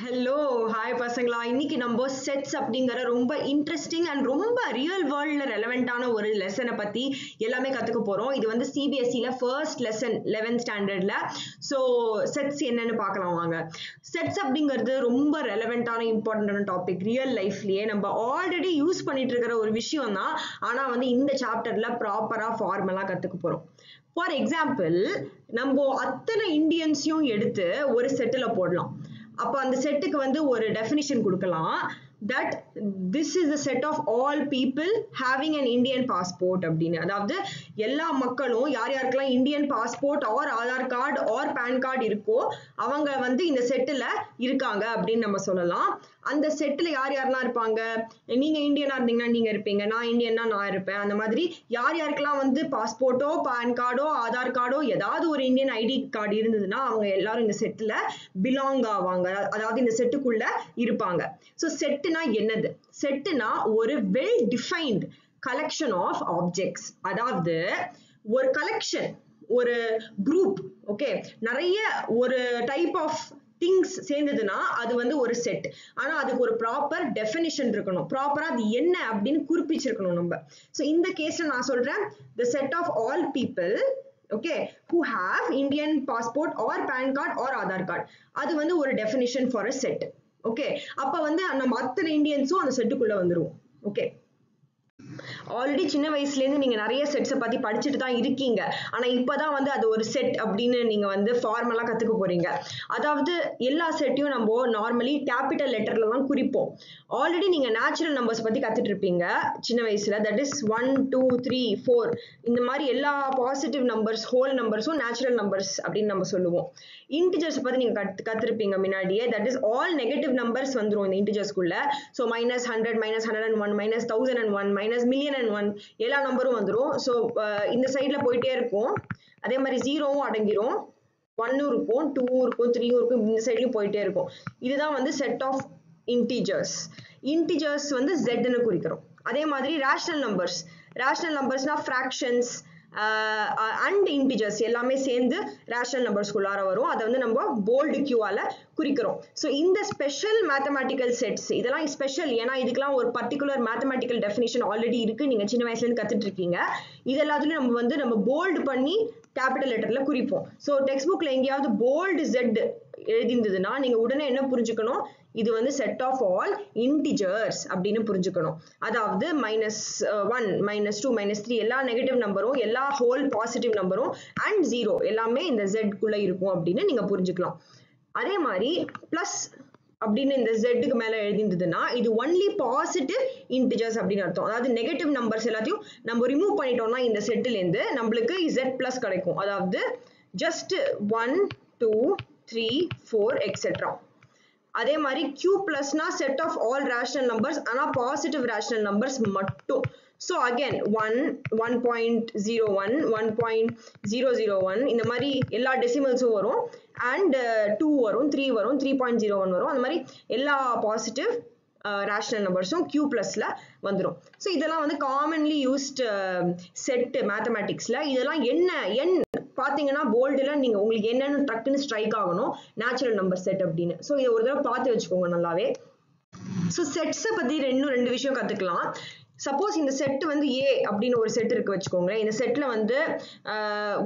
Hello hi பசங்களா. இன்னைக்கு நம்ம செட்ஸ் அப்படிங்கிற ரொம்ப இன்ட்ரெஸ்டிங் அண்ட் ரொம்ப ரியல் வேர்ல்ட்ல ரெலவெண்டான ஒரு லெசனை பத்தி எல்லாமே கத்துக்க போறோம். இது வந்து சிபிஎஸ்சில ஃபர்ஸ்ட் லெசன் 11th ஸ்டாண்டர்ட்ல. ஸோ செட்ஸ் என்னன்னு பார்க்கலாம் வாங்க. செட்ஸ் அப்படிங்கிறது ரொம்ப ரெலவெண்டான இம்பார்ட்டன்டான டாபிக். ரியல் லைஃப்லயே நம்ம ஆல்ரெடி யூஸ் பண்ணிட்டு இருக்கிற ஒரு விஷயம் தான். ஆனா வந்து இந்த சாப்டர்ல ப்ராப்பரா ஃபார்மலா கத்துக்க போறோம். ஃபார் எக்ஸாம்பிள், நம்ம அத்தனை இந்தியன்ஸையும் எடுத்து ஒரு செட்டில் போடலாம். அப்ப அந்த செட்டுக்கு வந்து ஒரு டெஃபினிஷன் கொடுக்கலாம். that this is the set of all people having an Indian passport அப்படின்னு. அதாவது எல்லா மக்களும் யார் யாருக்கெல்லாம் Indian passport or Aadhaar card or PAN card இருக்கோ அவங்க வந்து இந்த செட்டில் இருக்காங்க அப்படின்னு நம்ம சொல்லலாம். அந்த செட்டில் யார் யாரெல்லாம் இருப்பாங்க? நீங்க இந்தியனா இருந்தீங்கன்னா நீங்க இருப்பீங்க, நான் இந்தியன்னா நான் இருப்பேன். அந்த மாதிரி யார் யாருக்கெல்லாம் வந்து பாஸ்போர்ட்டோ பேன் கார்டோ ஆதார் கார்டோ ஏதாவது ஒரு இந்தியன் ஐடி கார்டு இருந்ததுன்னா அவங்க எல்லாரும் இந்த செட்டில் பிலாங் ஆவாங்க, அதாவது இந்த செட்டுக்குள்ள இருப்பாங்க. ஸோ செட்டுனா என்னது? செட்டுனா ஒரு well defined collection of objects. அதாவது ஒரு கலெக்ஷன், ஒரு குரூப், ஓகே, நிறைய ஒரு டைப் ஆஃப் திங்ஸ் சேர்ந்ததுன்னா அது வந்து ஒரு செட். ஆனா அதுக்கு ஒரு ப்ராப்பர் டெஃபினிஷன் இருக்கணும், ப்ராப்பரா அது என்ன அப்படின்னு குறிப்பிச்சிருக்கணும் நம்ம. ஸோ இந்த கேஸ்ல நான் சொல்றேன், the set of all people, okay, who have Indian passport or PAN card or Aadhaar card, அது வந்து ஒரு definition for a set. Okay, அப்ப வந்து நம்ம அத்தனை இந்தியன்ஸும் அந்த செட்டுக்குள்ள வந்துருவோம். ஓகே, ஆல்ரெடி சின்ன வயசுல இருந்து நீங்க நிறைய செட்ஸை பத்தி படிச்சுட்டு தான் இருக்கீங்க. ஆனா இப்பதான் வந்து அது ஒரு செட் அப்படின்னு நீங்க வந்து ஃபார்மலா கத்துக்க போறீங்க. அதாவது எல்லா செட்டையும் நம்ம நார்மலி கேபிட்டல் லெட்டர்ல தான் குறிப்போம். ஆல்ரெடி நீங்க நேச்சுரல் நம்பர்ஸ் பத்தி கத்துட்டு இருப்பீங்க சின்ன வயசுல. தட் இஸ் 1 2 3 4 இந்த மாதிரி எல்லா பாசிட்டிவ் நம்பர்ஸ் ஹோல் நம்பர்ஸும் நேச்சுரல் நம்பர்ஸ் அப்படின்னு நம்ம சொல்லுவோம். இன்டிஜர்ஸ் பத்தி நீங்க கத்துருப்பீங்க முன்னாடியே. That is all negative numbers வந்துரும் இந்த இன்டிஜர்ஸ்குள்ள. ஸோ -100 -101 -1001 -1,000,001 எல்லா நம்பரும் வந்துரும். ஸோ இந்த சைட்ல போயிட்டே இருக்கும். அதே மாதிரி ஜீரோவும் அடங்கிரும், 1 இருக்கும், 2 இருக்கும், 3 இருக்கும், இந்த சைட்லயும் போயிட்டே இருக்கும். இதுதான் வந்து செட் ஆஃப் இன்டிஜர்ஸ். இன்டிஜர்ஸ் வந்து ஜெட்னு குறிக்கிறோம். அதே மாதிரி ரேஷனல் நம்பர்ஸ். ரேஷனல் நம்பர்ஸ்னா ஃப்ராக்ஷன்ஸ் அண்ட் இன்டிஜர்ஸ் எல்லாமே சேர்ந்து ரேஷனல் நம்பர்ஸ்குள்ளார வரும். அதை வந்து நம்ம போல்டு கியூவால குறிக்கிறோம். ஸோ இந்த ஸ்பெஷல் மேத்தமேட்டிக்கல் செட்ஸ் இதெல்லாம் ஸ்பெஷல், ஏன்னா இதுக்கெல்லாம் ஒரு பர்டிகுலர் மேத்தமேட்டிக்கல் டெஃபினிஷன் ஆல்ரெடி இருக்கு, நீங்க சின்ன வயசுல இருந்து கத்துட்டு இருக்கீங்க. இது எல்லாத்துலயும் நம்ம போல்டு பண்ணி கேபிட்டல் லெட்டர்ல குறிப்போம். ஸோ டெக்ஸ்ட் புக்ல எங்கேயாவது போல்டு ஜெட் எழுதியிருந்ததுன்னா நீங்க உடனே என்ன புரிஞ்சுக்கணும்? இது வந்து செட் ஆஃப் ஆல் இன்டிஜர்ஸ் அப்படின்னு புரிஞ்சுக்கணும். அதாவது -1 -2 -3 எல்லா நெகட்டிவ் நம்பரும், எல்லா ஹோல் பாசிட்டிவ் நம்பரும் அண்ட் 0 எல்லாமே இந்த Z குள்ள இருக்கும் அப்படின்னு நீங்க புரிஞ்சுக்கலாம். அதே மாதிரி பிளஸ் அப்படின்னு இந்த ஜெட்டுக்கு மேல எழுதிருந்ததுன்னா இது ஒன்லி பாசிட்டிவ் இன்டிஜர்ஸ் அப்படின்னு அர்த்தம். அதாவது நெகட்டிவ் நம்பர்ஸ் எல்லாத்தையும் நம்ம ரிமூவ் பண்ணிட்டோம்னா இந்த செட்டில இருந்து நம்மளுக்கு Z+ கிடைக்கும். அதாவது ஜஸ்ட் 1 2 3 4 எக்ஸெட்ரா. அதே மாதிரி Q+னா set of all rational numbers, ஆனா பாசிட்டிவ் ரேஷனல் நம்பர்ஸ் மட்டும். ஸோ அகேன் 1 1.01 1.001 இந்த மாதிரி எல்லா டெசிமல்ஸும் வரும். அண்ட் 2 வரும், 3 வரும், 3.01 வரும். அந்த மாதிரி எல்லா பாசிட்டிவ் ரேஷனல் நம்பர்ஸும் Q+ல வந்துடும். ஸோ இதெல்லாம் வந்து காமன்லி யூஸ்ட் செட் மேத்தமேட்டிக்ஸ்ல. இதெல்லாம் என்ன பாத்தீங்கன்னா போல்டுல நீங்க உங்களுக்கு என்னன்னு டக்குன்னு ஸ்ட்ரைக் ஆகணும், நேச்சுரல் நம்பர் செட் அப்படின்னு. ஸோ இதை ஒரு தடவை பார்த்து வச்சுக்கோங்க நல்லாவே. ஸோ செட்ஸை பத்தி ரெண்டு விஷயம் கத்துக்கலாம். சப்போஸ் இந்த செட் வந்து A அப்படின்னு ஒரு செட் இருக்கு வச்சுக்கோங்களேன். இந்த செட்ல வந்து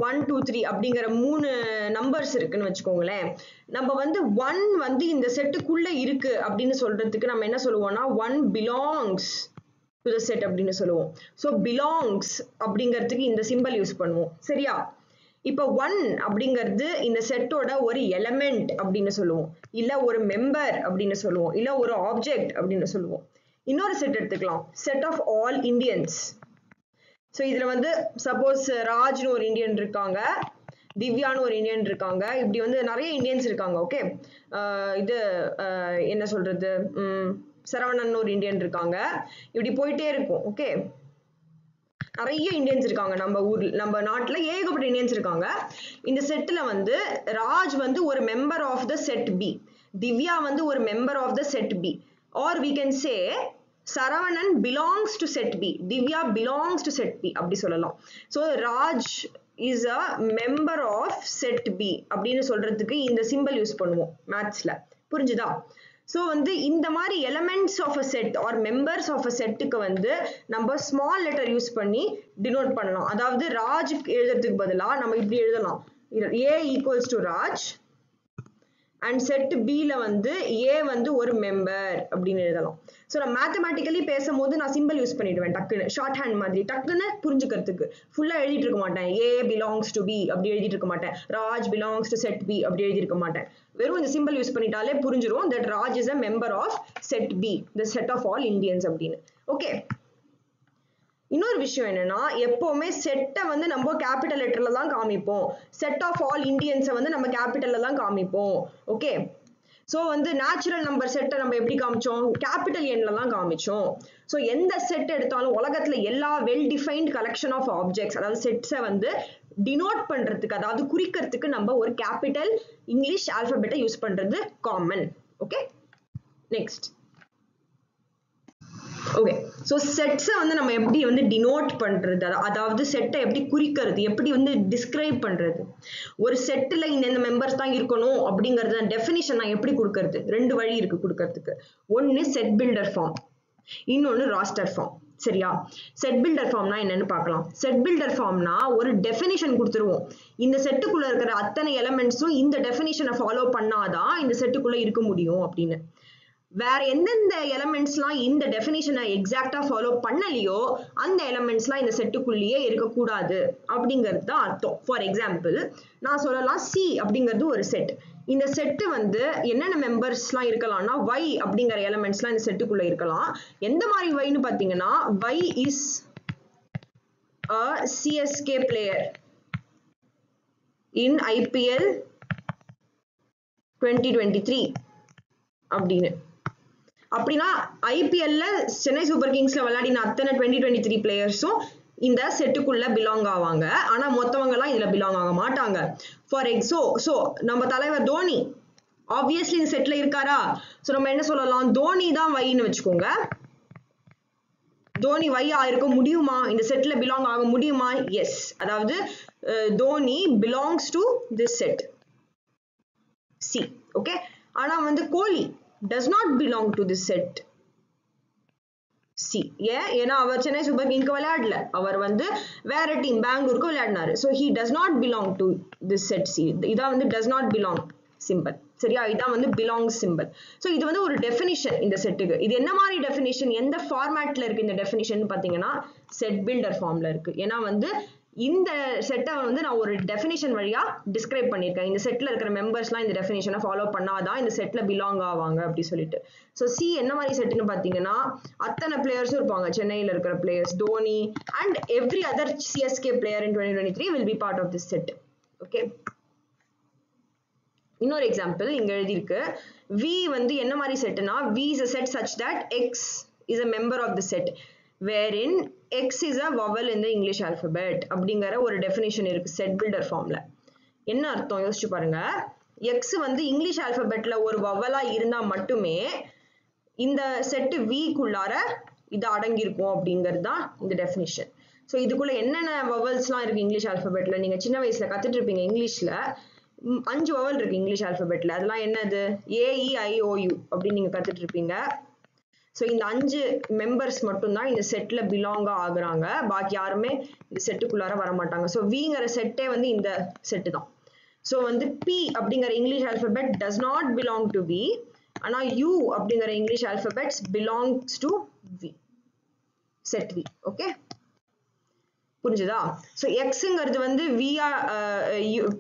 1 2 3 அப்படிங்கிற 3 நம்பர்ஸ் இருக்குன்னு வச்சுக்கோங்களேன். நம்ம வந்து 1 வந்து இந்த செட்டுக்குள்ள இருக்கு அப்படின்னு சொல்றதுக்கு நம்ம என்ன சொல்லுவோம்னா 1 belongs to the set அப்படின்னு சொல்லுவோம். ஸோ belongs அப்படிங்கிறதுக்கு இந்த சிம்பிள் யூஸ் பண்ணுவோம், சரியா? இப்போ 1 அப்படிங்கிறது இந்த செட்டோட ஒரு எலமெண்ட் அப்படின்னு சொல்லுவோம், இல்ல ஒரு மெம்பர் அப்படின்னு சொல்லுவோம், இல்ல ஒரு ஆப்ஜெக்ட் அப்படின்னு சொல்லுவோம். இன்னொரு செட் எடுத்துக்கலாம், set of all Indians. So இதுல வந்து சப்போஸ் ராஜ்னு ஒரு இந்தியன் இருக்காங்க, திவ்யான்னு ஒரு இந்தியன் இருக்காங்க, இப்படி வந்து நிறைய இந்தியன்ஸ் இருக்காங்க. ஓகே, இது என்ன சொல்றது, சரவணன் ஒரு இந்தியன் இருக்காங்க, இப்படி போயிட்டே இருக்கும். ஓகே, நிறைய இந்தியன்ஸ் இருக்காங்க நம்ம நாட்டுல, ஏகப்பட்ட இந்தியன்ஸ் இருக்காங்க. இந்த செட்ல வந்து ராஜ் வந்து ஒரு member of the set B, Divya வந்து ஒரு member of the set B, or we can say Saravanan belongs to set B, Divya belongs to set B அப்படி சொல்லலாம். So Raj is a member of set B அப்படின்னு சொல்றதுக்கு இந்த சிம்பிள் யூஸ் பண்ணுவோம் மேத்ஸ்ல. புரிஞ்சுதா? So வந்து இந்த மாதிரி elements of a set or members of a செட்டுக்கு வந்து நம்ம ஸ்மால் லெட்டர் யூஸ் பண்ணி டினோட் பண்ணலாம். அதாவது ராஜ் எழுதுறதுக்கு பதிலாக நம்ம இப்படி எழுதலாம், A equals to Raj and set பில வந்து A வந்து ஒரு மெம்பர் அப்படின்னு எழுதலாம். ஸோ நான் மேத்தமேட்டிக்கலி பேசும்போது நான் சிம்பிள் யூஸ் பண்ணிடுவேன், டக்குன்னு ஷார்ட் ஹேண்ட் மாதிரி டக்குன்னு புரிஞ்சுக்கிறதுக்கு. ஃபுல்லாக எழுதிட்டு இருக்க மாட்டேன், A பிலாங்ஸ் டு B அப்படி எழுதிட்டு இருக்க மாட்டேன், Raj belongs to set B அப்படி எழுதிருக்க மாட்டேன். வெறும் இந்த சிம்பிள் யூஸ் பண்ணிட்டாலே புரிஞ்சிடும் that Raj is a member of set B, the set of all Indians அப்படின்னு. ஓகே, இன்னொரு விஷயம் என்னன்னா, எப்பவுமே செட்டை வந்து நம்ம கேபிட்டல் லெட்டர்ல தான் காமிப்போம், செட் ஆஃப் ஆல் இண்டியன்ஸை வந்து நம்ம கேபிட்டல்ல தான் காமிப்போம். ஓகே, ஸோ வந்து நேச்சுரல் நம்பர் செட்டை நம்ம எப்படி காமிச்சோம், கேபிட்டல் எண்ணில் தான் காமிச்சோம். ஸோ எந்த செட் எடுத்தாலும் உலகத்துல எல்லா well defined collection of objects, அதாவது செட்ஸை வந்து டினோட் பண்றதுக்கு, அதாவது குறிக்கிறதுக்கு நம்ம ஒரு கேபிட்டல் இங்கிலீஷ் ஆல்பபெட்டை யூஸ் பண்றது common. Okay, next. Okay, so செட்ஸை வந்து நம்ம எப்படி வந்து டினோட் பண்றது, அதாவது செட்டை எப்படி குறிக்கிறது, எப்படி வந்து டிஸ்கிரைப் பண்றது. ஒரு செட்டில் இந்த மெம்பர்ஸ் தான் இருக்கணும் அப்படிங்கறத டெஃபினிஷன் நான் எப்படி கொடுக்கறது, ரெண்டு வழி இருக்கு கொடுக்கறதுக்கு. ஒன்னு செட் பில்டர் ஃபார்ம், இன்னொன்னு ராஸ்டர் ஃபார்ம். சரியா? செட் பில்டர் ஃபார்ம்னா என்னன்னு பார்க்கலாம். செட் பில்டர் ஃபார்ம்னா ஒரு டெஃபினிஷன் கொடுத்துருவோம், இந்த செட்டுக்குள்ள இருக்கிற அத்தனை எலமெண்ட்ஸும் இந்த டெஃபினிஷனை ஃபாலோ பண்ணாதான் இந்த செட்டுக்குள்ள இருக்க முடியும் அப்படின்னு. வேற எந்தெந்த எலமெண்ட்ஸ்லாம் இந்த டெஃபினிஷனை எக்ஸாக்டா ஃபாலோ பண்ணலையோ அந்த எலமெண்ட்ஸ்லாம் இந்த செட்டுக்குள்ளேயே இருக்கக்கூடாது அப்படிங்கிறது தான் அர்த்தம். ஃபார் எக்ஸாம்பிள் நான் சொல்லலாம், சி அப்படிங்கிறது ஒரு செட். இந்த செட்டு வந்து என்னென்ன மெம்பர்ஸ்லாம் இருக்கலாம்னா, Y அப்படிங்கிற எலமெண்ட்ஸ்லாம் இந்த செட்டுக்குள்ள இருக்கலாம். எந்த மாதிரி Yன்னு பார்த்தீங்கன்னா, Y is a CSK player in IPL 2023 அப்படின்னு. அப்படின்னா ஐபிஎல்ல சென்னை சூப்பர் கிங்ஸ்ல விளையாடின அத்தனை 2023 பிளேயர்ஸும் இந்த செட்டுக்குள்ள பிலாங் ஆவாங்க. ஆனா மொத்தவங்க எல்லாம் இதுல பிலாங் ஆக மாட்டாங்க. ஃபார் சோ நம்ம தலைவர் தோனி ஆப்வியஸ்லி இந்த செட்ல இருக்காரா? சோ நம்ம என்ன சொல்லலாம், தோனி தான் வைன்னு வச்சுக்கோங்க. தோனி வையா இருக்க முடியுமா, இந்த செட்ல பிலாங் ஆக முடியுமா? எஸ், அதாவது Dhoni belongs to this set C. Okay, ஆனா வந்து கோலி does not belong to this set C. ஏன்னா அவர் சென்னை சூப்பர் கிங்க்கு விளையாடல, அவர் வந்து வேற டீம் பெங்களூருக்கு விளையாடினாரு. so he does not belong to this set C. இதான் வந்து does not belong சிம்பிள். சரியா? இதான் வந்து belongs சிம்பிள். ஸோ இது வந்து ஒரு டெஃபினிஷன் இந்த செட்டுக்கு. இது என்ன மாதிரி டெஃபினிஷன், எந்த ஃபார்மேட்ல இருக்கு இந்த டெஃபினிஷன் பார்த்தீங்கன்னா செட் பில்டர் ஃபார்ம்ல இருக்கு. ஏன்னா வந்து இந்த செட்டை வந்து நான் ஒரு டெஃபினிஷன் வழியா டிஸ்கிரைப் பண்ணியிருக்கேன். இந்த செட்ல இருக்கிற மெம்பர்ஸ்லாம் இந்த டெஃபினிஷனை ஃபாலோ பண்ணாதான் இந்த செட்ல பிலாங் ஆவாங்க அப்படி சொல்லிட்டு. ஸோ சி என்ன மாதிரி செட்னு பார்த்தீங்கன்னா, அத்தனை பிளேயர்ஸும் இருப்பாங்க, சென்னையில் இருக்கிற players, Dhoni and every other CSK player in 2023 will be part of this set. Okay, இன்னொரு எக்ஸாம்பிள் இங்க எழுதியிருக்கு. V வந்து என்ன மாதிரி செட்னா, V is a set such that X is a member of the set wherein X is a vowel in the English alphabet அப்படிங்கிற ஒரு definition இருக்கு set builder ஃபார்ம்ல. என்ன அர்த்தம் யோசிச்சு பாருங்க. X வந்து இங்கிலீஷ் ஆல்பபெட்ல ஒரு வவலா இருந்தா மட்டுமே இந்த செட் V-க்குள்ளார இது அடங்கியிருக்கும் அப்படிங்கிறது தான் இந்த டெஃபினிஷன். ஸோ இதுக்குள்ள என்னென்ன வவல்ஸ்லாம் இருக்கு இங்கிலீஷ் ஆல்பபெட்ல, நீங்க சின்ன வயசுல கத்துட்டு இருப்பீங்க. இங்கிலீஷ்ல 5 வவல் இருக்கு இங்கிலீஷ் ஆல்பபெட்ல. அதெல்லாம் என்னது, AEIOU அப்படின்னு நீங்க கத்துட்டு இருப்பீங்க. ஸோ இந்த 5 மெம்பர்ஸ் மட்டும்தான் இந்த செட்ல பிலாங்கா ஆகுறாங்க, பாக்கி யாருமே இந்த செட்டுக்குள்ளார வர மாட்டாங்க. ஸோ விங்கிற செட்டே வந்து இந்த செட்டு தான். ஸோ வந்து P அப்படிங்கிற English alphabet does not belong to V, ஆனா U அப்படிங்கிற English alphabets belongs to V, set V. Okay, புரிஞ்சுதா? ஸோ எக்ஸுங்கிறது வந்து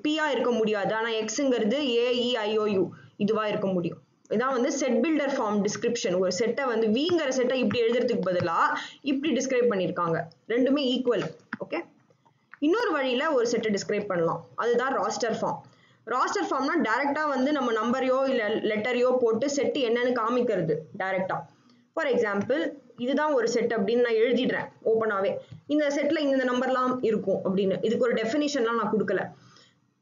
பியா இருக்க முடியாது, ஆனா எக்ஸுங்கிறது AEIOU இதுவா இருக்க முடியும். இதான் வந்து செட் பில்டர் ஃபார்ம் டிஸ்கிரிப்ஷன். ஒரு செட்டை வந்து விங்கிற செட்டை இப்படி எழுதுறதுக்கு பதிலா இப்படி டிஸ்கிரைப் பண்ணியிருக்காங்க, ரெண்டுமே ஈக்குவல். ஓகே, இன்னொரு வழியில ஒரு செட்டை டிஸ்கிரைப் பண்ணலாம், அதுதான் ராஸ்டர் ஃபார்ம். ராஸ்டர் ஃபார்ம்னா டைரக்டா வந்து நம்ம நம்பரையோ இல்ல லெட்டரையோ போட்டு செட் என்னன்னு காமிக்கிறது டைரக்டா. ஃபார் எக்ஸாம்பிள் இதுதான் ஒரு செட் அப்படின்னு நான் எழுதிடுறேன் ஓப்பனாவே, இந்த செட்ல இந்த நம்பர்லாம் இருக்கும் அப்படின்னு. இதுக்கு ஒரு டெஃபினிஷன்லாம் நான் கொடுக்கல.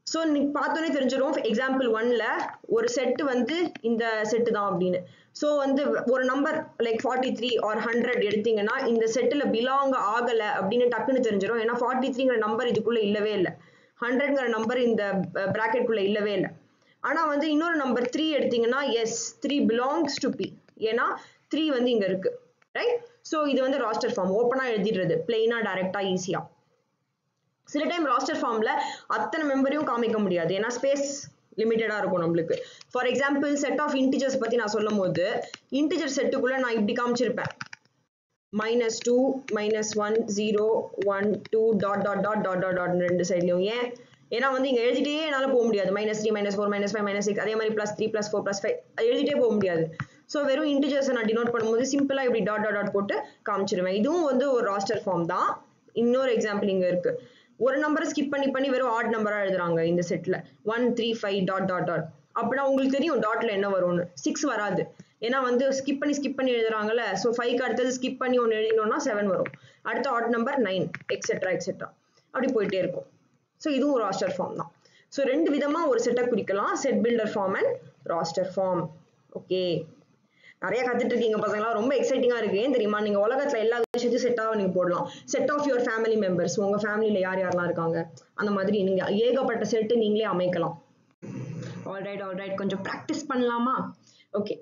ஸோ நீ பார்த்தோன்னே தெரிஞ்சிடும். எக்ஸாம்பிள் 1ல ஒரு செட்டு வந்து இந்த செட்டு தான் அப்படின்னு. ஸோ வந்து ஒரு நம்பர் லைக் 43 ஆர் 100 எடுத்தீங்கன்னா இந்த செட்டில் பிலாங் ஆகலை அப்படின்னு டக்குன்னு தெரிஞ்சிடும். ஏன்னா 43ங்கிற நம்பர் இதுக்குள்ள இல்லவே இல்லை, 100ங்கிற நம்பர் இந்த பிராக்கெட்டுக்குள்ள இல்லவே இல்லை. ஆனா வந்து இன்னொரு நம்பர் 3 எடுத்தீங்கன்னா எஸ் 3 belongs to P. ஏன்னா 3 வந்து இங்க இருக்கு, ரைட்? ஸோ இது வந்து ராஸ்டர் ஃபார்ம், ஓப்பனா எழுதிடுறது, பிளெயினா டைரக்டா ஈஸியா. சில டைம் ராஸ்டர் ஃபார்ம்ல அத்தனை மெம்பரையும் காமிக்க முடியாது, ஏன்னா ஸ்பேஸ் லிமிட்டடா இருக்கும் நம்மளுக்கு. For example set of integers பத்தி நான் சொல்லும் போது இன்டிஜர் செட்டுக்குள்ள நான் இப்படி காமிச்சிருப்பேன், -2 -1 0 1 2 dot dot dot dot dot dot ரெண்டு சைட்லயும். ஏன்னா வந்து இங்க எழுதிட்டே என்னால போக முடியாது, -3 -4 -5 -6 அதே மாதிரி +3 +4 +5 அது எழுதிட்டே போக முடியாது. ஸோ வெறும் இன்டிஜர்ஸை நான் டினோட் பண்ணும்போது சிம்பிளா இப்படி டாட் டாட் டாட் போட்டு காமிச்சிருவேன். இதுவும் வந்து ஒரு ராஸ்டர் ஃபார்ம் தான். இன்னொரு எக்ஸாம்பிள் இங்க இருக்கு, ஒரு நம்பரை ஸ்கிப் பண்ணி வெறும் ஆட் நம்பரா எழுதுறாங்க இந்த செட்ல 1 3 5 டாட் டாட் டாட். அப்படின்னா உங்களுக்கு தெரியும் டாட்ல என்ன வரும்னு, 6 வராது, ஏன்னா வந்து ஸ்கிப் பண்ணி எழுதுறாங்கல்ல. ஸோ 5க்கு அடுத்தது ஸ்கிப் பண்ணி ஒன்று எழுதினோம்னா 7 வரும், அடுத்த ஆட் நம்பர் 9 எக்ஸெட்ரா எக்ஸெட்ரா அப்படி போயிட்டே இருக்கும். ஸோ இதுவும் ஒரு ராஸ்டர் ஃபார்ம் தான். ஸோ ரெண்டு விதமா ஒரு செட்டை குறிக்கலாம், set builder form and roster form. Okay, நிறைய கத்துட்டு இருக்கீங்க பசங்களா, ரொம்ப எக்ஸைட்டிங்கா இருக்கு. ஏன் தெரியுமா, நீங்க உலகத்துல எல்லா விஷயத்தையும் செட்டாக நீங்க போடலாம். Set of your family members, உங்க ஃபேமிலியில யார் யாரெல்லாம் இருக்காங்க அந்த மாதிரி நீங்க ஏகப்பட்ட செட்டு நீங்களே அமைக்கலாம். ஆல்ரைட், கொஞ்சம் ப்ராக்டிஸ் பண்ணலாமா? Okay,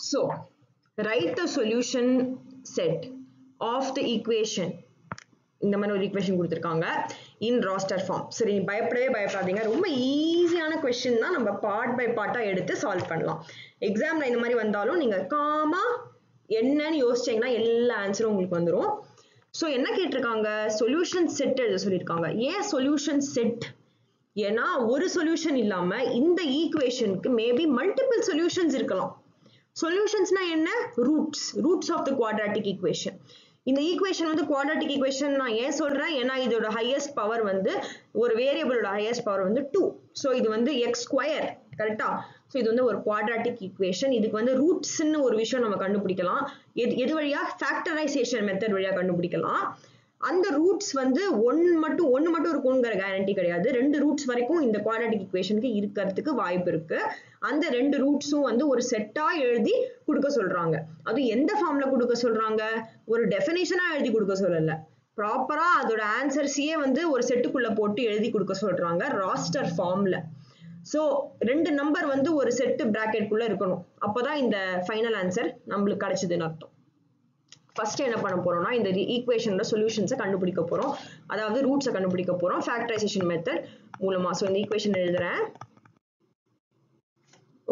so write the solution set of the equation. இந்த மாதிரி ஒரு ஈக்குவேஷன் கொடுத்துருக்காங்க இன் ராஸ்டர் ஃபார்ம். சரி, பயப்படாதீங்க, ரொம்ப ஈஸியான கொஸ்டின் தான், நம்ம பார்ட் பை பார்ட்டா எடுத்து சால்வ் பண்ணலாம். எக்ஸாம்ல இந்த மாதிரி வந்தாலும் நீங்க காமா என்னன்னு யோசிச்சீங்கன்னா எல்லா ஆன்சரும் உங்களுக்கு வந்துடும். ஸோ என்ன கேட்டிருக்காங்க, சொல்யூஷன் செட் எழுத சொல்லியிருக்காங்க. ஏன் சொல்யூஷன் செட்? ஏன்னா ஒரு சொல்யூஷன் இல்லாம இந்த ஈக்குவேஷனுக்கு மேபி மல்டிபிள் சொல்யூஷன்ஸ் இருக்கலாம். சொல்யூஷன்ஸ்னா என்ன, roots of the quadratic equation. இந்த ஈக்குவேஷன் வந்து குவாட்ராட்டிக் ஈக்குவேஷன் நான் ஏன் சொல்றேன், ஏன்னா இதோட ஹையஸ்ட் பவர் வந்து ஒரு வேரியபிளோட ஹையஸ்ட் பவர் வந்து 2. ஸோ இது வந்து எக்ஸ் ஸ்கொயர், கரெக்டா? ஸோ இது வந்து ஒரு குவாட்ராட்டிக் ஈக்குவேஷன். இதுக்கு வந்து ரூட்ஸ்ன்னு ஒரு விஷயம் நம்ம கண்டுபிடிக்கலாம். எது வழியா, ஃபேக்டரைசேஷன் மெத்தட் வழியா கண்டுபிடிக்கலாம். அந்த ரூட்ஸ் வந்து ஒன்னு மட்டும் இருக்குங்கிற கேரண்டி கிடையாது. 2 ரூட்ஸ் வரைக்கும் இந்த குவாட்ராட்டிக் ஈக்குவேஷனுக்கு இருக்கிறதுக்கு வாய்ப்பு இருக்கு. அந்த 2 ரூட்ஸும் வந்து ஒரு செட்டா எழுதி கொடுக்க சொல்றாங்க. அது எந்த ஃபார்ம்ல கொடுக்க சொல்றாங்க, ஒரு டெஃபினிஷனா எழுதி கொடுக்க சொல்லல, ப்ராப்பரா அதோட ஆன்சர்ஸையே வந்து ஒரு செட்டுக்குள்ள போட்டு எழுதி கொடுக்க சொல்றாங்க ராஸ்டர் ஃபார்ம்ல. ஸோ 2 நம்பர் வந்து ஒரு செட்டு பிராக்கெட்குள்ள இருக்கணும், அப்போதான் இந்த ஃபைனல் ஆன்சர் நம்மளுக்கு கிடைச்சதுன்னு அர்த்தம். ஃபர்ஸ்ட் என்ன பண்ண போறோம்னா இந்த ஈக்குவேஷனோட சொல்யூஷன்ஸை கண்டுபிடிக்க போறோம், அதாவது ரூட்ஸை கண்டுபிடிக்க போறோம் ஃபேக்டரைசேஷன் மெத்தட் மூலமா. ஸோ இந்த ஈக்குவேஷன் எழுதுறேன்.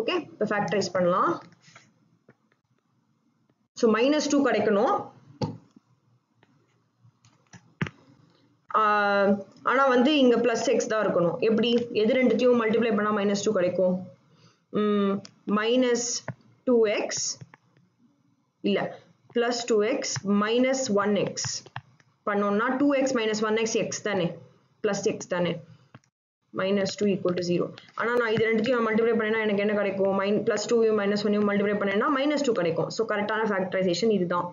ஓகே, இப்போ ஃபேக்டரைஸ் பண்ணலாம். ஸோ -2 கிடைக்கணும். ஆனா வந்து இங்க +x தான் இருக்கணும். எப்படி, எது ரெண்டுத்தையும் மல்டிப்ளை பண்ணா -2 கிடைக்கும்? -2x இல்ல +2x -1x பண்ணோம்னா 2x - 1x x தானே, +x தானே, -2 = 0. ஆனா நான் இது ரெண்டுத்தையும் மல்டிப்ளை பண்ணேன்னா எனக்கு என்ன கிடைக்கும், +2 -1 மல்டிப்ளை பண்ணேன்னா -2 கிடைக்கும். ஸோ கரெக்டான ஃபேக்டரைசேஷன் இதுதான்.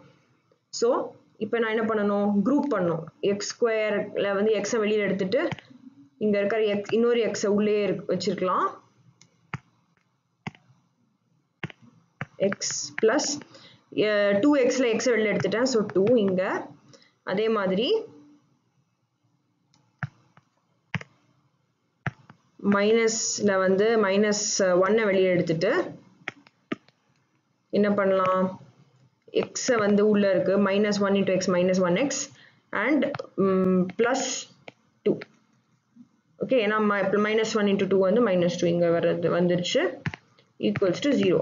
ஸோ இப்போ நான் என்ன பண்ணணும், குரூப் பண்ணணும். x² வந்து x வெளியில எடுத்துட்டு இங்க இருக்கிற இன்னொரு x உள்ளே வச்சிருக்கலாம். x plus 2xல x வெளியில எடுத்துட்டேன். ஸோ 2 இங்க. அதே மாதிரி மைனஸ்ல வந்து -1 வெளியே எடுத்துட்டு என்ன பண்ணலாம், x வந்து உள்ள இருக்கு, -1 into x -1x and +2. Okay, ஏன்னா -1 into 2 வந்து -2 இங்க வந்துருச்சு, equals to 0.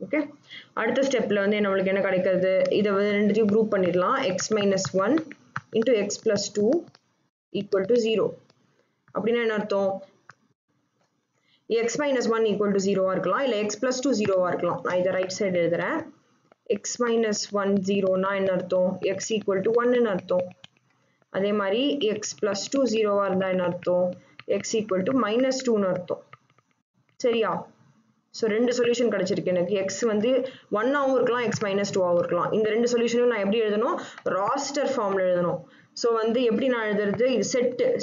ஓகே, அடுத்த ஸ்டெப்ல வந்து நம்மளுக்கு என்ன கிடைக்கிறது, இதை ரெண்டுத்தையும் குரூப் பண்ணிடலாம். x - 1 into x plus 2 equal to 0. அப்படின்னா என்ன அர்த்தம், x - 1 equal to 0 இருக்கலாம், இல்ல x plus 2 0 இருக்கலாம். நான் இதை ரைட் சைடு எழுதுறேன். x - 1 0 என்ன அர்த்தம், x equal to 1 அர்த்தம். அதே மாதிரி x plus 2 0 இருந்தா என்ன அர்த்தம், x equal to -2 அர்த்தம். சரியா? ஸோ 2 சொல்யூஷன் கிடைச்சிருக்கு எனக்கு. x வந்து 1 இருக்கலாம், x -2 இருக்கலாம். இந்த 2 சொல்யூஷனும் நான் எப்படி எழுதணும், ராஸ்டர் ஃபார்ம்ல எழுதணும். ஸோ வந்து எப்படி நான் எழுதுறது, இது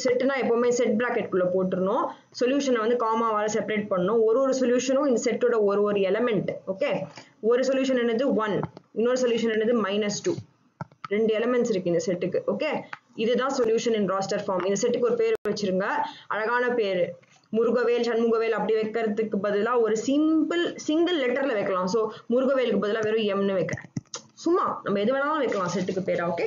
செட்டுனா எப்பவுமே செட் பிராக்கெட்குள்ள போட்டுருணும். சொல்யூஷனை வந்து காமாவால செப்பரேட் பண்ணணும். ஒரு சொல்யூஷனும் இந்த செட்டோட ஒரு எலமெண்ட். ஓகே, ஒரு சொல்யூஷன் என்னது 1, இன்னொரு சொல்யூஷன் என்னது -2. 2 எலிமெண்ட்ஸ் இருக்கு இந்த செட்டுக்கு. ஓகே, இதுதான் சொல்யூஷன் இன் ராஸ்டர் ஃபார்ம். இந்த செட்டுக்கு ஒரு பேர் வச்சிருங்க, அழகான பேரு, முருகவேல் சண்முகவேல் அப்படி வைக்கிறதுக்கு பதிலா ஒரு சிங்கிள் லெட்டர்ல வைக்கலாம். சோ முருகவேலுக்கு பதிலா வெறும் எம்னு வைக்கிறேன். சும்மா நம்ம எது வேணாலும் வைக்கலாம் செட்டுக்கு பேரா. ஓகே.